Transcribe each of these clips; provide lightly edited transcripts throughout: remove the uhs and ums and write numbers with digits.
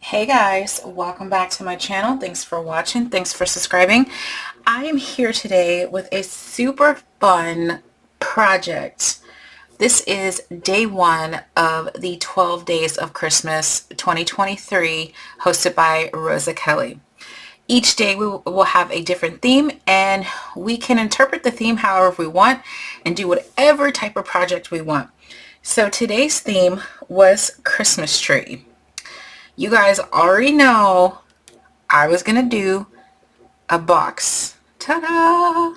Hey guys, welcome back to my channel. Thanks for watching. Thanks for subscribing. I am here today with a super fun project. This is day one of the 12 Days of Christmas 2023 hosted by Rosa Kelly. Each day we will have a different theme and we can interpret the theme however we want and do whatever type of project we want. So today's theme was Christmas tree. You guys already know I was going to do a box. Ta-da!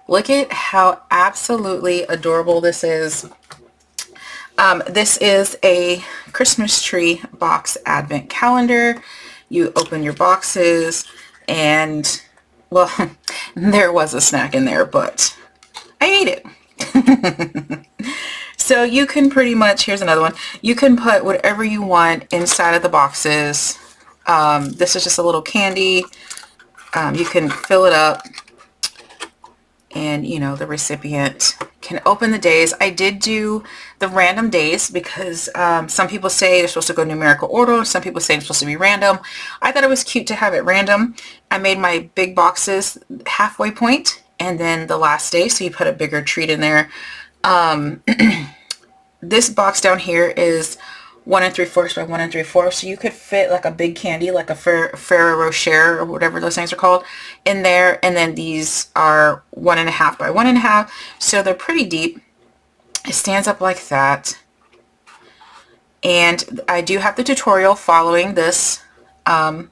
Look at how absolutely adorable this is. This is a Christmas tree box advent calendar. You open your boxes and, well, there was a snack in there, but I ate it. So you can pretty much, here's another one, you can put whatever you want inside of the boxes. This is just a little candy. You can fill it up and, you know, the recipient can open the days. I did do the random days because some people say they're supposed to go numerical order. Some people say it's supposed to be random. I thought it was cute to have it random. I made my big boxes halfway point and then the last day, so you put a bigger treat in there. This box down here is 1 3/4 by 1 3/4, so you could fit like a big candy, like a Ferrero Rocher or whatever those things are called, in there. And then these are 1.5 by 1.5, so they're pretty deep. It stands up like that. And I do have the tutorial following this to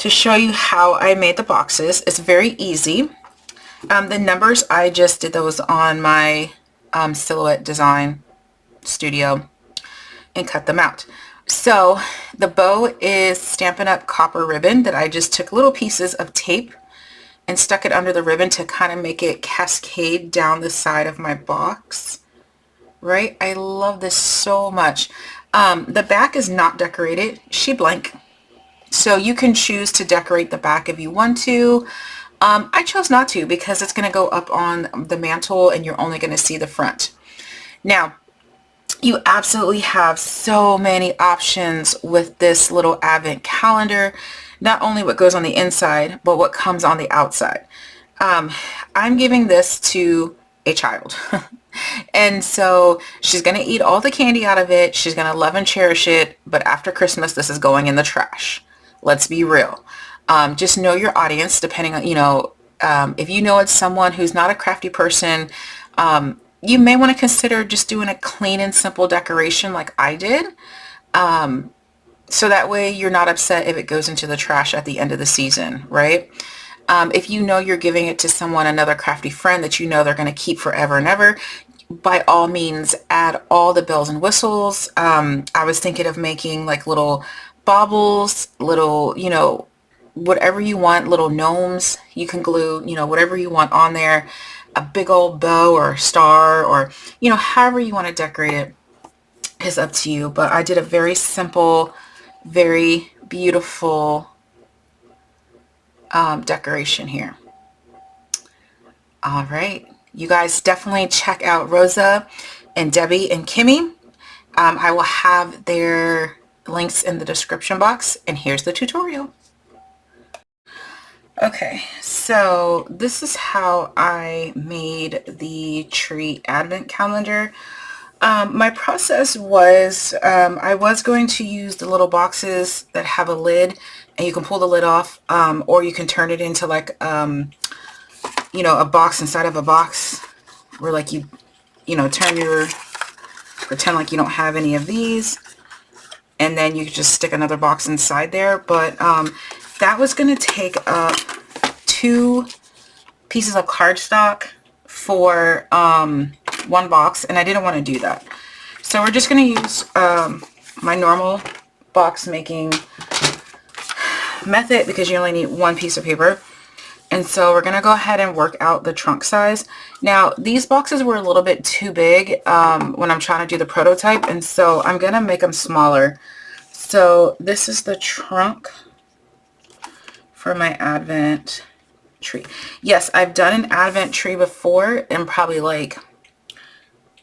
show you how I made the boxes. It's very easy. The numbers, I just did those on my Silhouette Design Studio and cut them out. So the bow is Stampin' Up! Copper ribbon that I just took little pieces of tape and stuck it under the ribbon to kind of make it cascade down the side of my box. Right? I love this so much. The back is not decorated. She blank. So you can choose to decorate the back if you want to. I chose not to because it's going to go up on the mantle and you're only going to see the front. Now, you absolutely have so many options with this little advent calendar. Not only what goes on the inside, but what comes on the outside. I'm giving this to a child. And so she's going to eat all the candy out of it. She's going to love and cherish it. But after Christmas, this is going in the trash. Let's be real. Just know your audience, depending on, you know, if you know it's someone who's not a crafty person, you may want to consider just doing a clean and simple decoration like I did. So that way you're not upset if it goes into the trash at the end of the season, right? If you know you're giving it to someone, another crafty friend that you know they're going to keep forever and ever, by all means, add all the bells and whistles. I was thinking of making like little baubles, little, you know, whatever you want, little gnomes you can glue, you know, whatever you want on there, a big old bow or star, or, you know, however you want to decorate it is up to you. But I did a very simple, very beautiful decoration here. All right, you guys definitely check out Rosa and Debbie and Kimmy. I will have their links in the description box, and here's the tutorial. Okay, so this is how I made the tree advent calendar. My process was, I was going to use the little boxes that have a lid and you can pull the lid off, or you can turn it into like, you know, a box inside of a box where like you know, pretend like you don't have any of these, and then you just stick another box inside there. But that was going to take up 2 pieces of cardstock for one box, and I didn't want to do that. So we're just going to use my normal box making method because you only need 1 piece of paper. And so we're going to go ahead and work out the trunk size. Now, these boxes were a little bit too big when I'm trying to do the prototype, and so I'm going to make them smaller. So this is the trunk for my advent tree. Yes, I've done an advent tree before, and probably like,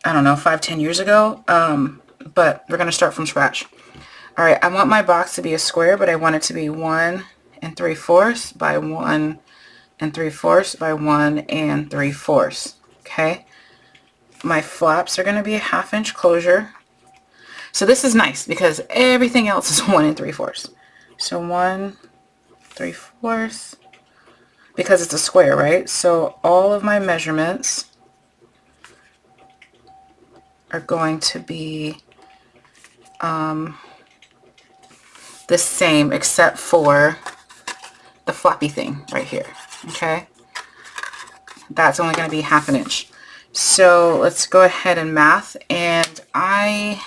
I don't know, 5-10 years ago, but we're going to start from scratch. All right, I want my box to be a square, but I want it to be 1 3/4 by 1 3/4 by 1 3/4. Okay. My flaps are going to be a 1/2 inch closure. So this is nice because everything else is 1 3/4. So 1 3/4, because it's a square, right? So all of my measurements are going to be the same except for the floppy thing right here. Okay, that's only going to be 1/2 inch. So let's go ahead and math. And I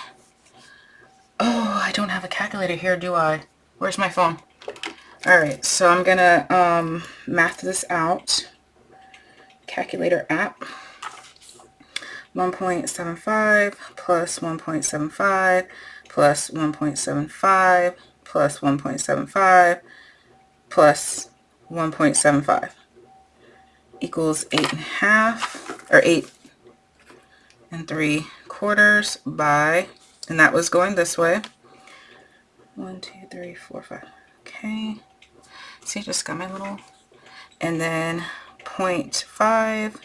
don't have a calculator here, do I? Where's my phone? All right, so I'm gonna math this out. Calculator app. 1.75 plus 1.75 plus 1.75 plus 1.75 plus 1.75 equals 8.5, or 8 3/4 by, and that was going this way. 1 2 3 4 5. Okay. See, I just got my little, and then 0.5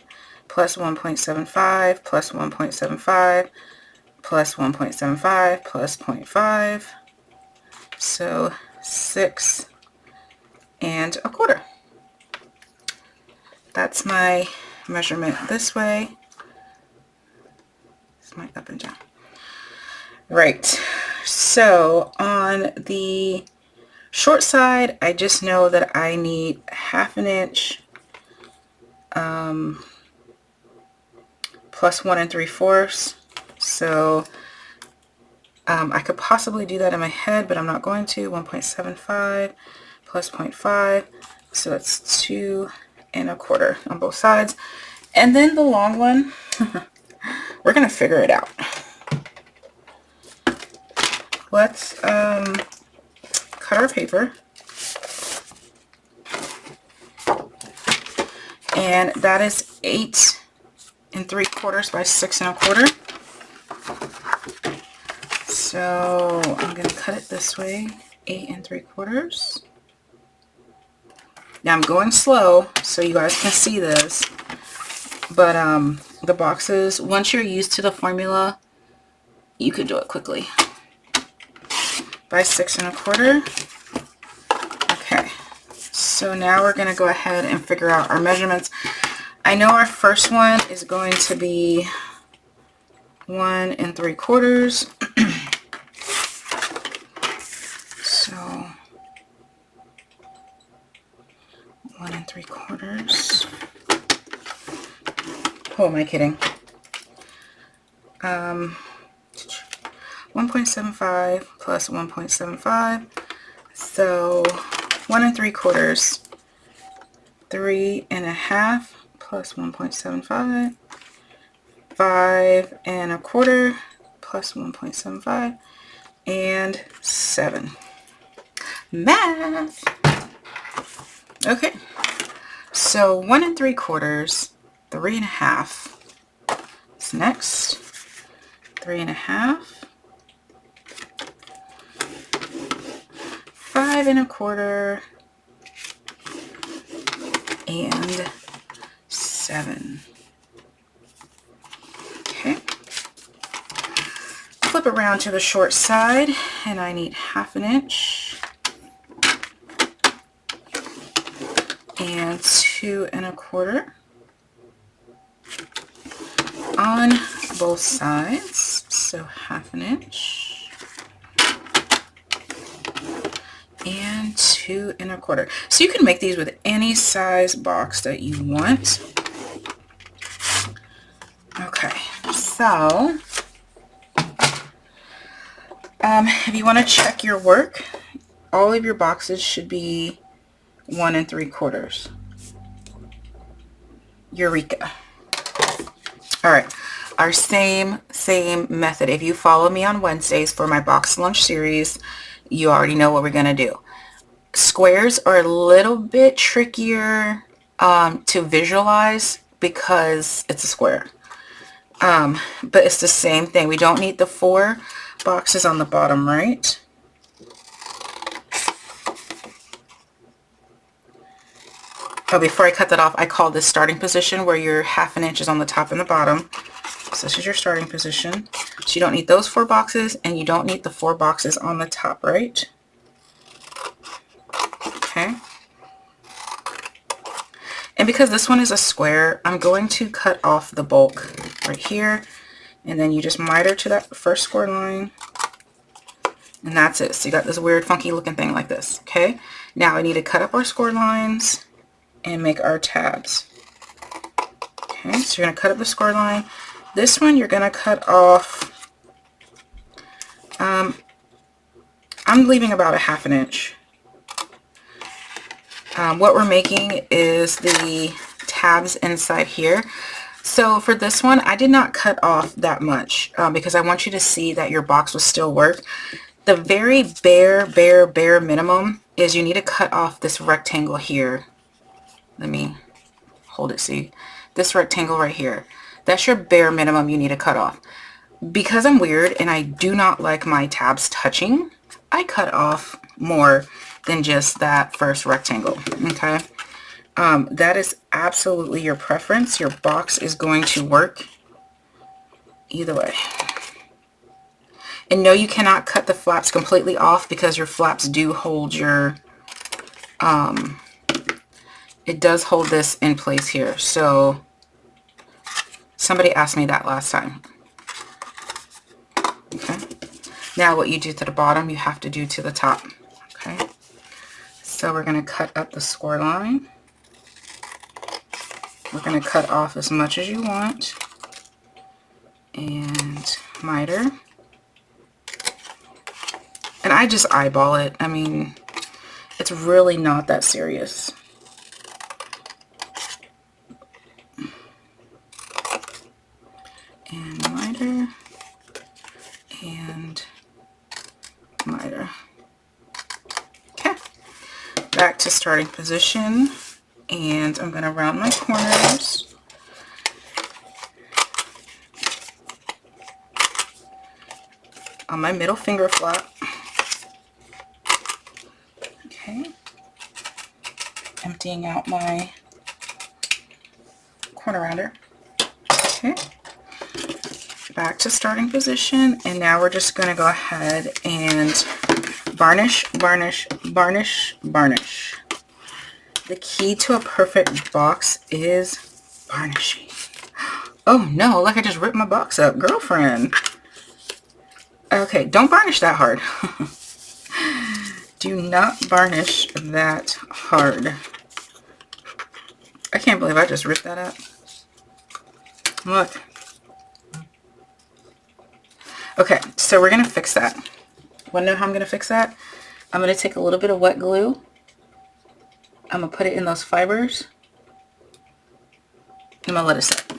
plus 1.75 plus 1.75 plus 1.75 plus 0.5. So 6 1/4. That's my measurement this way. It's my up and down. Right. So on the short side, I just know that I need 1/2 inch plus 1 3/4. So I could possibly do that in my head, but I'm not going to. 1.75 plus 0.5. So that's 2 1/4 on both sides. And then the long one, we're going to figure it out. Let's cut our paper. And that is 8 3/4 by 6 1/4. So I'm going to cut it this way, 8 3/4. Now I'm going slow so you guys can see this, but the boxes, once you're used to the formula, you can do it quickly. By 6 1/4. Okay, so now we're going to go ahead and figure out our measurements. I know our first one is going to be 1 3/4. So 1 3/4. Who am I kidding? 1.75 plus 1.75. So 1 3/4. 3 1/2 plus 1.75. 5 1/4 plus 1.75. And 7. Math! Okay. So 1 3/4. 3 1/2. What's next? 3 1/2. 5 1/4. And 7. Okay. Flip around to the short side, and I need 1/2 inch and 2 1/4 on both sides. So 1/2 inch and 2 1/4. So you can make these with any size box that you want. Okay, so if you want to check your work, all of your boxes should be 1 3/4. Eureka. All right, our same method. If you follow me on Wednesdays for my box lunch series, you already know what we're going to do. Squares are a little bit trickier to visualize because it's a square. But it's the same thing. We don't need the 4 boxes on the bottom right. Oh, before I cut that off, I call this starting position, where your 1/2 inch is on the top and the bottom. So this is your starting position. So you don't need those 4 boxes, and you don't need the 4 boxes on the top, right? Okay. And because this one is a square, I'm going to cut off the bulk right here, and then you just miter to that first score line, and that's it. So you got this weird funky looking thing like this. Okay, now I need to cut up our score lines and make our tabs. Okay, so you're going to cut up the score line. This one you're going to cut off, I'm leaving about a 1/2 inch. What we're making is the tabs inside here. So for this one, I did not cut off that much because I want you to see that your box will still work. The very bare minimum is you need to cut off this rectangle here. Let me hold it, see? This rectangle right here. That's your bare minimum you need to cut off. Because I'm weird and I do not like my tabs touching, I cut off more than just that first rectangle, okay? That is absolutely your preference. Your box is going to work either way. And no, you cannot cut the flaps completely off because your flaps do hold your, it does hold this in place here. So somebody asked me that last time. Okay. Now what you do to the bottom, you have to do to the top. Okay. So we're going to cut up the score line. We're going to cut off as much as you want. And miter. And I just eyeball it. I mean, it's really not that serious. And miter. And miter. Okay. Back to starting position. And I'm going to round my corners. On my middle finger flap. Okay. Emptying out my corner rounder. Okay. Back to starting position, and now we're just going to go ahead and varnish, varnish, varnish, varnish. The key to a perfect box is varnishing. Oh no, like I just ripped my box up, girlfriend. Okay, don't varnish that hard. Do not varnish that hard. I can't believe I just ripped that up. Look. Okay, so we're going to fix that. Want to know how I'm going to fix that? I'm going to take a little bit of wet glue. I'm going to put it in those fibers. I'm going to let it set.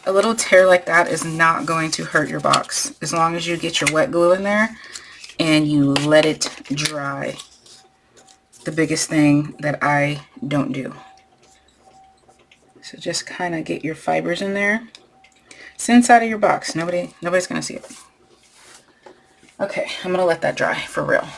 A little tear like that is not going to hurt your box as long as you get your wet glue in there and you let it dry. The biggest thing that I don't do. So just kind of get your fibers in there. It's inside of your box. Nobody's going to see it. Okay, I'm going to let that dry for real.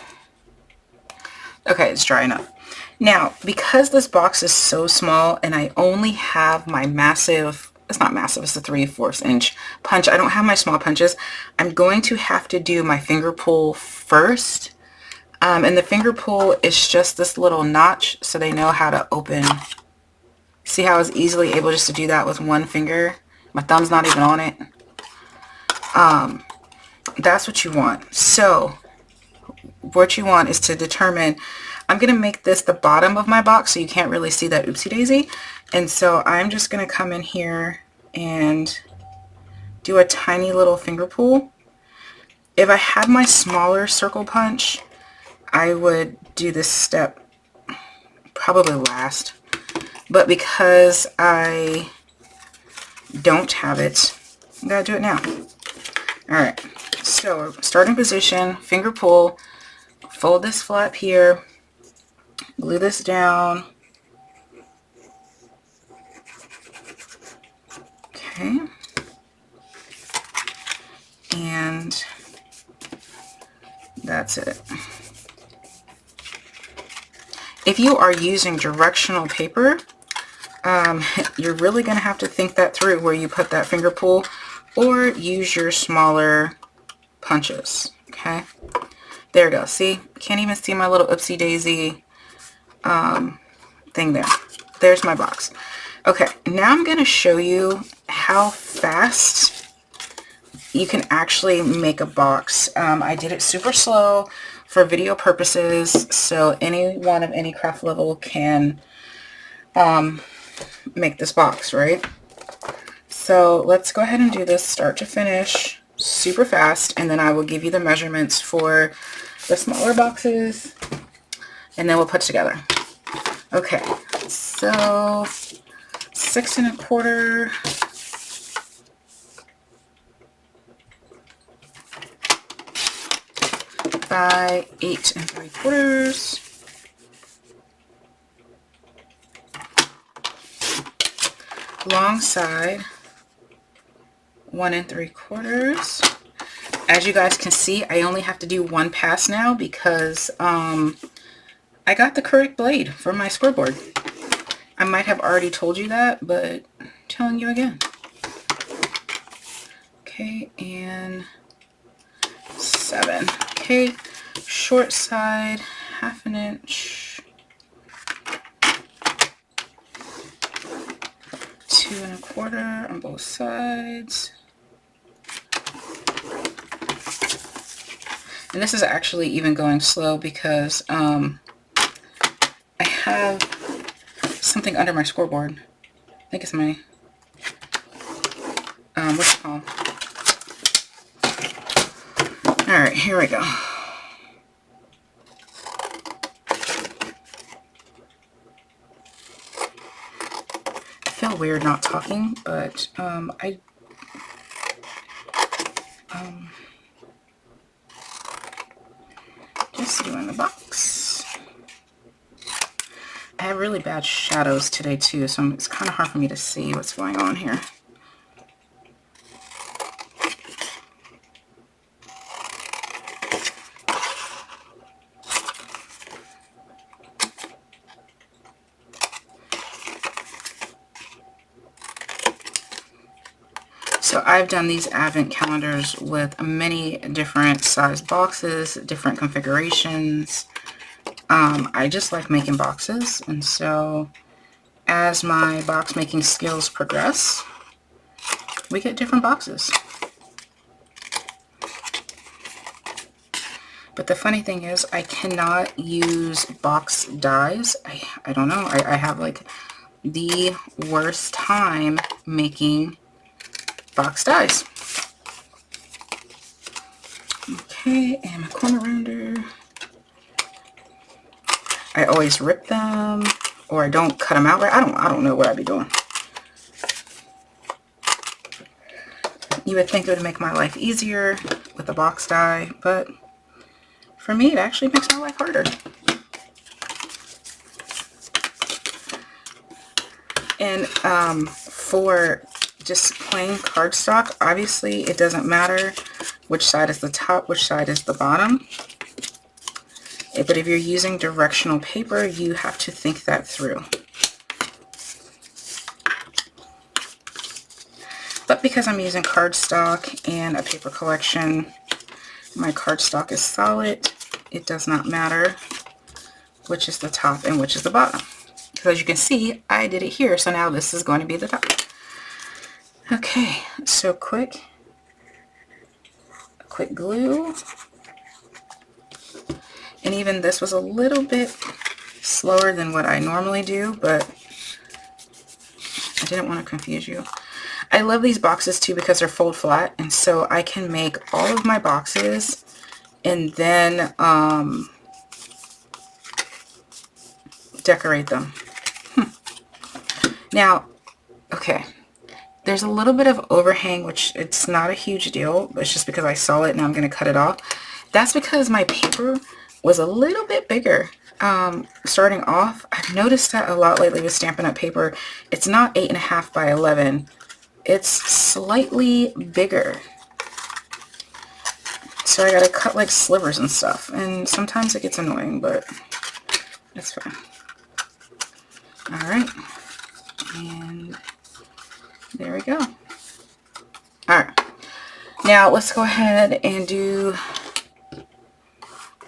Okay, it's dry enough. Now, because this box is so small and I only have my massive, it's not massive, it's a 3/4 inch punch. I don't have my small punches. I'm going to have to do my finger pull first. And the finger pull is just this little notch so they know how to open. See how I was easily able just to do that with one finger? My thumb's not even on it. That's what you want. So what you want is to determine, I'm going to make this the bottom of my box so you can't really see that oopsie daisy. And so I'm just going to come in here and do a tiny little finger pull. If I had my smaller circle punch, I would do this step probably last. But because I don't have it, I'm going to do it now. Alright, so starting position, finger pull, fold this flap here, glue this down. Okay. And that's it. If you are using directional paper, you're really going to have to think that through where you put that finger pull, or use your smaller punches. Okay, there we go. See, can't even see my little oopsie daisy thing there. There's my box. Okay, now I'm going to show you how fast you can actually make a box. I did it super slow for video purposes, so anyone of any craft level can make this box, right? So let's go ahead and do this start to finish super fast, and then I will give you the measurements for the smaller boxes, and then we'll put together. Okay, so 6 1/4 by 8 3/4. Long side 1 3/4. As you guys can see, I only have to do one pass now because I got the correct blade for my scoreboard. I might have already told you that, but I'm telling you again. Okay, and 7. Okay, short side 1/2 inch. 2 1/4 on both sides. And this is actually even going slow because I have something under my scoreboard. I think it's my, what's it called? Alright, here we go. I feel weird not talking, but just doing the box. I have really bad shadows today too, so it's kind of hard for me to see what's going on here. So I've done these advent calendars with many different size boxes, different configurations. I just like making boxes, and so as my box making skills progress, we get different boxes. But the funny thing is, I cannot use box dies. I don't know. I have like the worst time making box dies. Okay, and my corner rounder. I always rip them, or I don't cut them out right. I don't know what I'd be doing. You would think it would make my life easier with a box die, but for me, it actually makes my life harder. And for just plain cardstock, obviously it doesn't matter which side is the top, which side is the bottom. But if you're using directional paper, you have to think that through. But because I'm using cardstock and a paper collection, my cardstock is solid. It does not matter which is the top and which is the bottom. Because as you can see, I did it here, so now this is going to be the top. Okay, so quick glue. And even this was a little bit slower than what I normally do, but I didn't want to confuse you. I love these boxes too because they're fold flat, and so I can make all of my boxes and then decorate them. Now, okay, there's a little bit of overhang, which it's not a huge deal, but it's just because I saw it and I'm going to cut it off. That's because my paper was a little bit bigger. Starting off, I've noticed that a lot lately with Stampin' Up! Paper. It's not 8.5 by 11. It's slightly bigger. So I gotta cut like slivers and stuff. And sometimes it gets annoying, but That's fine. All right. And there we go. All right. Now let's go ahead and do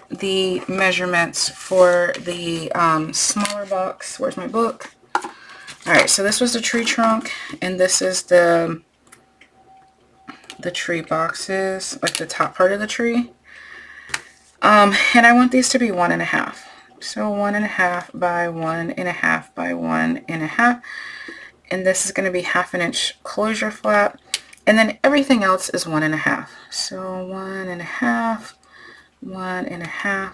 the measurements for the smaller box. Where's my book? All right, so this was the tree trunk, and this is the tree boxes, like the top part of the tree. And I want these to be 1.5. So 1.5 by 1.5 by 1.5. And this is going to be 1/2 inch closure flap. And then everything else is 1.5. So 1.5, 1.5,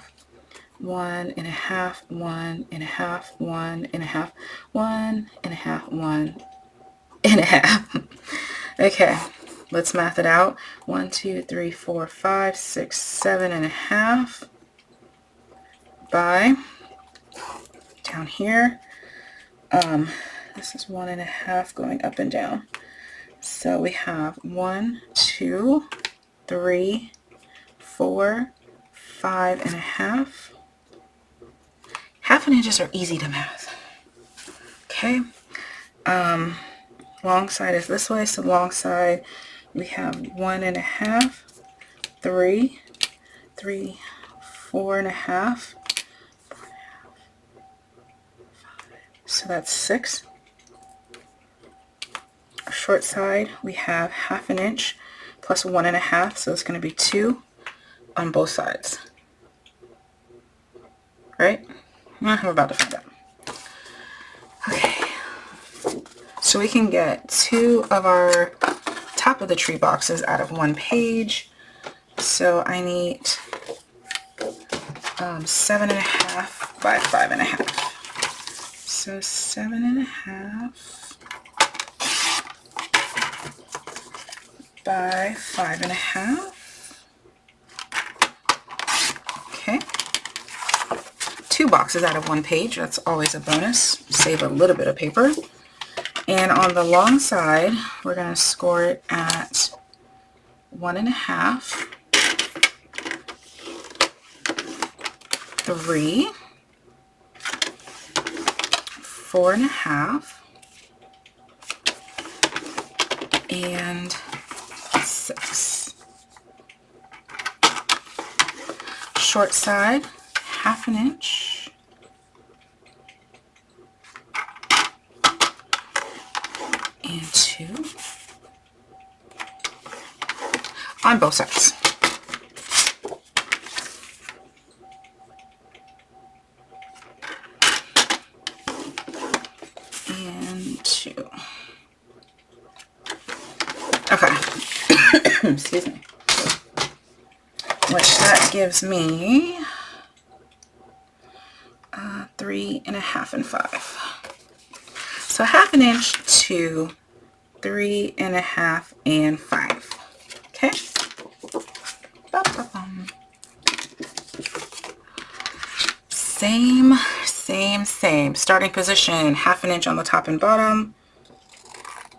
1.5, 1.5, 1.5, 1.5, 1.5. Okay, let's math it out. 1, 2, 3, 4, 5, 6, 7.5 by down here. This is 1.5 going up and down. So we have 1, 2, 3, 4, 5.5. 1/2 inches are easy to math. Okay. Long side is this way, so long side we have 1.5, 3, 3, 4.5. So that's 6. Our short side we have 1/2 inch plus 1.5, so it's going to be 2 on both sides. Right? We're about to find out. Okay. So we can get 2 of our top of the tree boxes out of 1 page. So I need 7.5 by 5.5. So 7.5 by 5.5. Okay. 2 boxes out of 1 page. That's always a bonus. Save a little bit of paper. And on the long side, we're going to score it at 1.5, 3, 4.5, and 6. Short side, 1/2 inch. And 2 on both sides. And 2. Okay. Excuse me. Which that gives me 3.5 and 5. So 1/2 inch to 3.5 and 5. Okay. Same. Starting position, 1/2 inch on the top and bottom.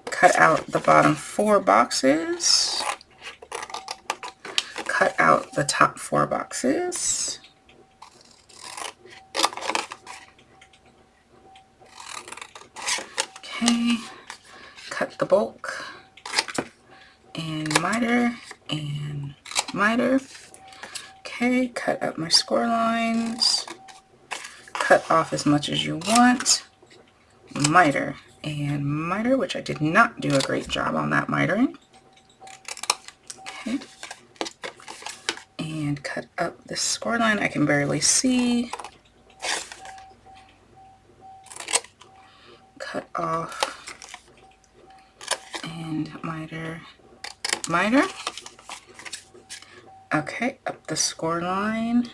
Cut out the bottom 4 boxes. Cut out the top 4 boxes. Okay. Cut the bulk. And miter. And miter. Okay. Cut up my score lines. Cut off as much as you want. Miter and miter, which I did not do a great job on that mitering. Okay. And cut up this score line. I can barely see. Cut off and miter, miter. Okay, up the score line.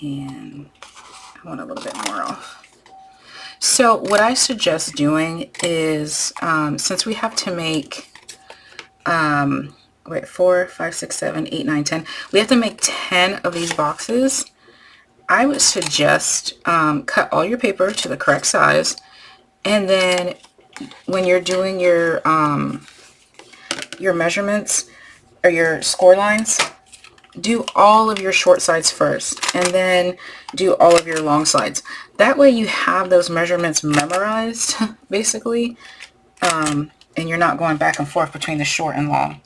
And I want a little bit more off. So what I suggest doing is, since we have to make, 4, 5, 6, 7, 8, 9, 10, we have to make 10 of these boxes. I would suggest cut all your paper to the correct size, and then when you're doing your measurements or your score lines, do all of your short sides first and then do all of your long sides. That way you have those measurements memorized, basically, and you're not going back and forth between the short and long.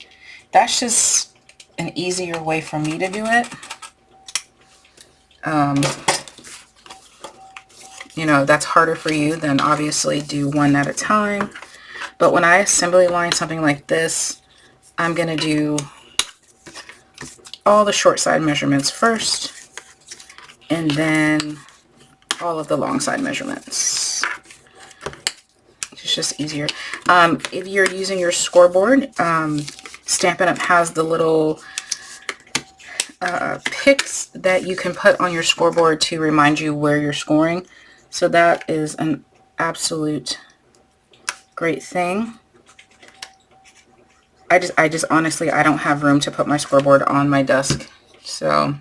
That's just an easier way for me to do it. You know, that's harder for you, then obviously do one at a time. But when I assembly line something like this, I'm going to do all the short side measurements first, and then all of the long side measurements. It's just easier. If you're using your scoreboard, Stampin' Up! Has the little picks that you can put on your scoreboard to remind you where you're scoring. So that is an absolute great thing. I just honestly, I don't have room to put my scoreboard on my desk, so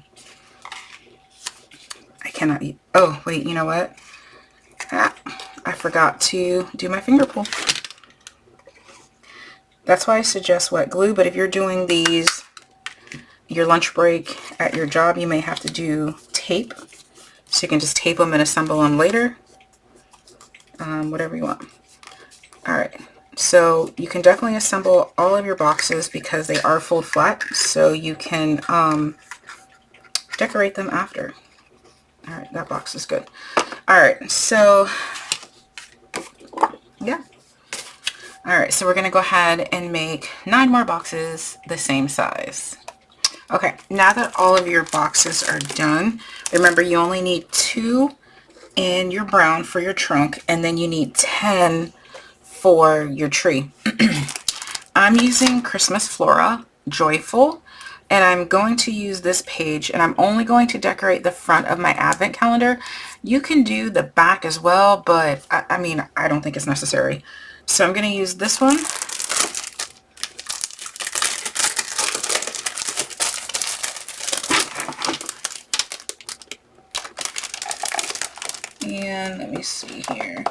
I cannot eat. Oh, wait, you know what? I forgot to do my finger pull. That's why I suggest wet glue, but if you're doing these, your lunch break at your job, you may have to do tape. So you can just tape them and assemble them later. Whatever you want. Alright, so you can definitely assemble all of your boxes because they are fold flat, so you can decorate them after. Alright, that box is good. Alright, so yeah. Alright, so we're going to go ahead and make 9 more boxes the same size. Okay, now that all of your boxes are done, remember you only need 2 in your brown for your trunk, and then you need 10 for your tree. I'm using Christmas Flora Joyful, and I'm going to use this page, and I'm only going to decorate the front of my advent calendar. You can do the back as well, but I mean, I don't think it's necessary. So I'm going to use this one. And let me see here.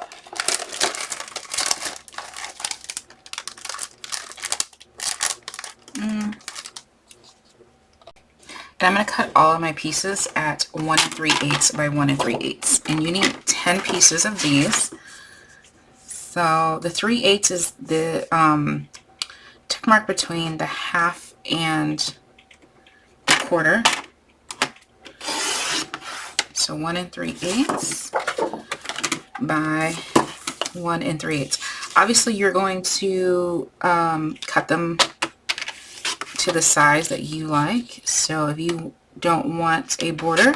And I'm going to cut all of my pieces at 1 3/8 by 1 3/8. And you need 10 pieces of these. So the 3/8 is the tick mark between the half and the quarter. So 1 3/8 by 1 3/8. Obviously you're going to cut them to the size that you like. So if you don't want a border,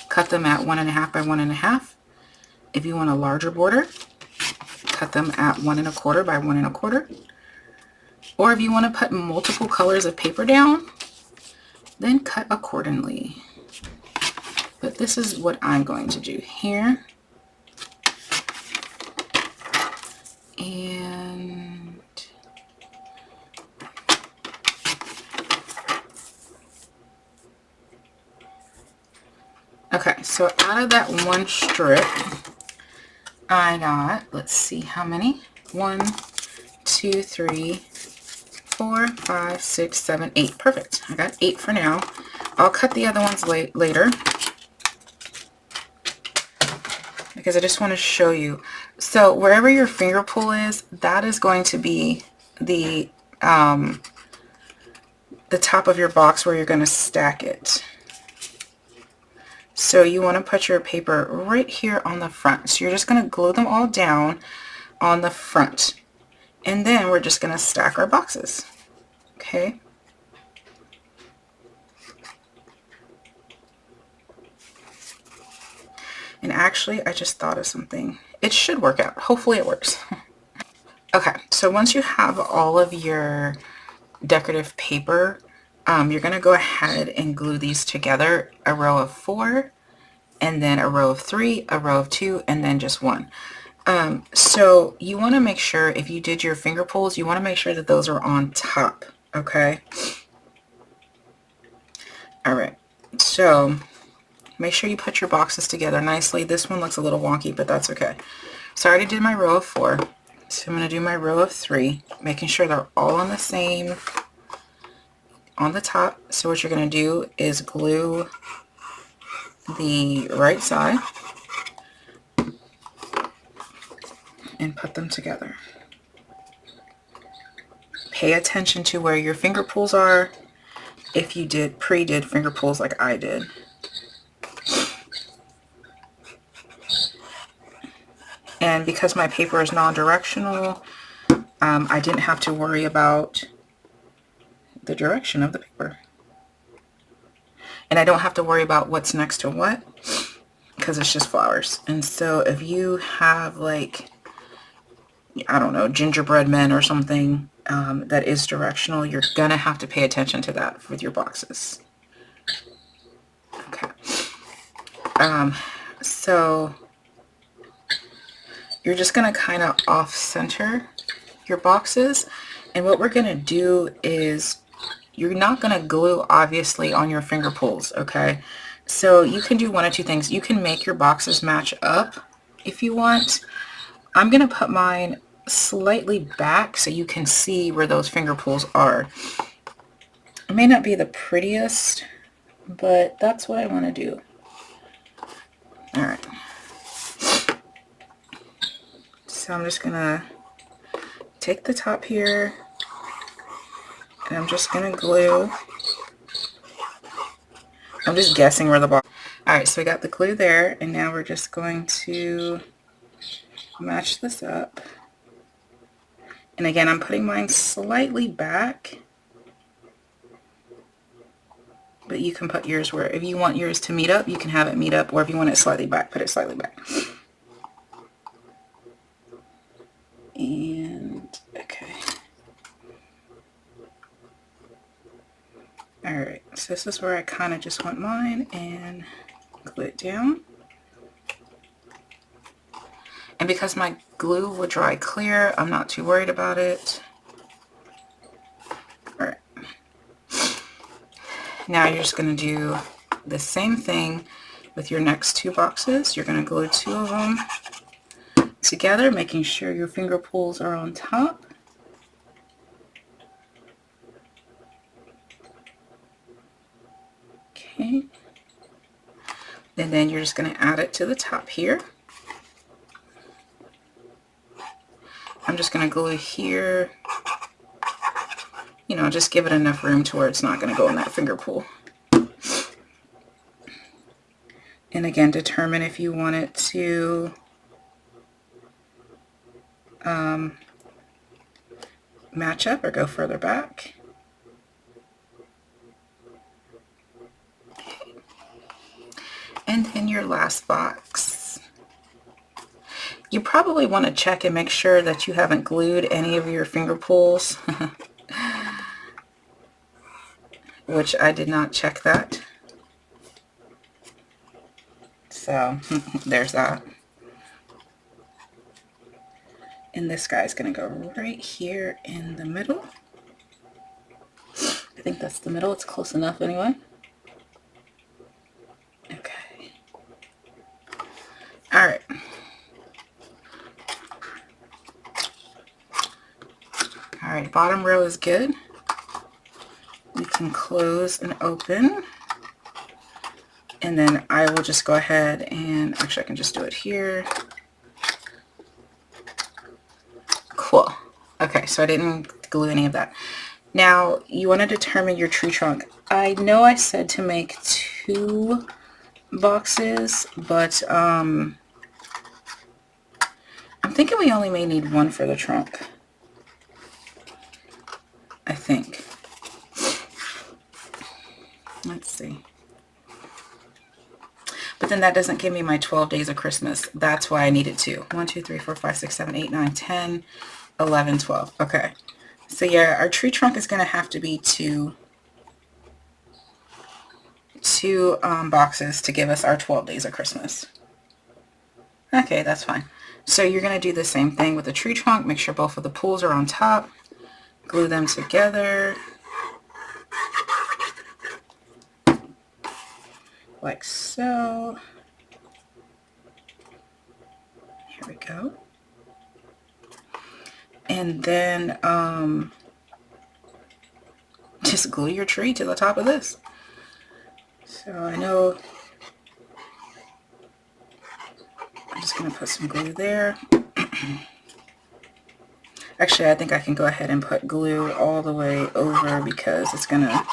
cut them at 1 1/2 by 1 1/2. If you want a larger border, cut them at 1 1/4 by 1 1/4. Or if you want to put multiple colors of paper down, then cut accordingly. But this is what I'm going to do here. And okay, so out of that one strip, I got, let's see how many. 1, 2, 3, 4, 5, 6, 7, 8. Perfect. I got 8 for now. I'll cut the other ones later because I just want to show you. So wherever your finger pull is, that is going to be the top of your box where you're going to stack it. So you want to put your paper right here on the front. So you're just going to glue them all down on the front. And then we're just going to stack our boxes. Okay. And actually, I just thought of something. It should work out. Hopefully it works. Okay, so once you have all of your decorative paper, you're going to go ahead and glue these together, a row of 4, and then a row of 3, a row of 2, and then just 1. So you want to make sure, if you did your finger pulls, you want to make sure that those are on top, okay? Alright, so make sure you put your boxes together nicely. This one looks a little wonky, but that's okay. So I already did my row of 4, so I'm going to do my row of 3, making sure they're all on the same on the top. So what you're going to do is glue the right side and put them together. Pay attention to where your finger pulls are if you did pre-did finger pulls like I did. And because my paper is non-directional, I didn't have to worry about the direction of the paper. And I don't have to worry about what's next to what, because it's just flowers. And so if you have, like, I don't know, gingerbread men or something that is directional, you're gonna have to pay attention to that with your boxes. Okay. So you're just gonna kind of off-center your boxes. And what we're gonna do is, you're not gonna glue obviously on your finger pulls, okay? So you can do one of two things. You can make your boxes match up if you want. I'm gonna put mine slightly back so you can see where those finger pulls are. It may not be the prettiest, but that's what I want to do. All right. So I'm just gonna take the top here and I'm just gonna glue. I'm just guessing where the box. All right, so we got the glue there, and now we're just going to match this up. And again, I'm putting mine slightly back, but you can put yours where, if you want yours to meet up, you can have it meet up, or if you want it slightly back, put it slightly back. And okay. All right, so this is where I kind of just want mine and glue it down. And because my glue will dry clear, I'm not too worried about it. All right. Now you're just going to do the same thing with your next two boxes. You're going to glue two of them together, making sure your finger pulls are on top. Okay. And then you're just going to add it to the top here. I'm just going to glue here. You know, just give it enough room to where it's not going to go in that finger pull. And again, determine if you want it to match up or go further back. And then your last box. You probably want to check and make sure that you haven't glued any of your finger pulls, which I did not check that. So there's that. And this guy's going to go right here in the middle. I think that's the middle. It's close enough anyway. Okay. All right. All right, bottom row is good. You can close and open. And then I will just go ahead and, actually I can just do it here. Cool. Okay, so I didn't glue any of that. Now, you want to determine your tree trunk. I know I said to make 2 boxes, but I'm thinking we only may need 1 for the trunk. I think. Let's see. But then that doesn't give me my 12 days of Christmas. That's why I needed 2. 1, 2, 3, 4, 5, 6, 7, 8, 9, 10, 11, 12. Okay. So yeah, our tree trunk is going to have to be two boxes to give us our 12 days of Christmas. Okay, that's fine. So you're going to do the same thing with the tree trunk. Make sure both of the pulls are on top. Glue them together. Like so. Here we go. just just glue your tree to the top of this. So I know I'm just going to put some glue there. Actually, I think I can go ahead and put glue all the way over because it's going to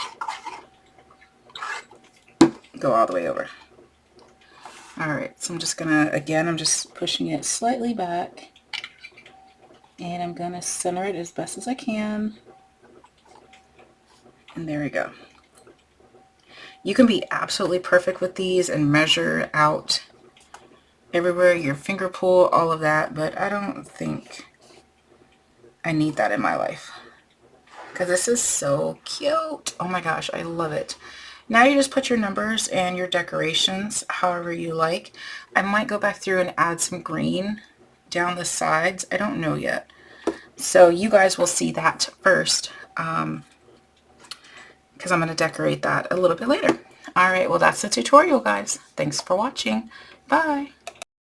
go all the way over. Alright, so I'm just going to, again, I'm just pushing it slightly back. And I'm going to center it as best as I can. And there we go. You can be absolutely perfect with these and measure out everywhere, your finger pull, all of that, but I don't think I need that in my life because this is so cute. Oh my gosh, I love it. Now you just put your numbers and your decorations however you like. I might go back through and add some green down the sides. I don't know yet. So you guys will see that first because I'm going to decorate that a little bit later. Alright, well that's the tutorial, guys. Thanks for watching. Bye.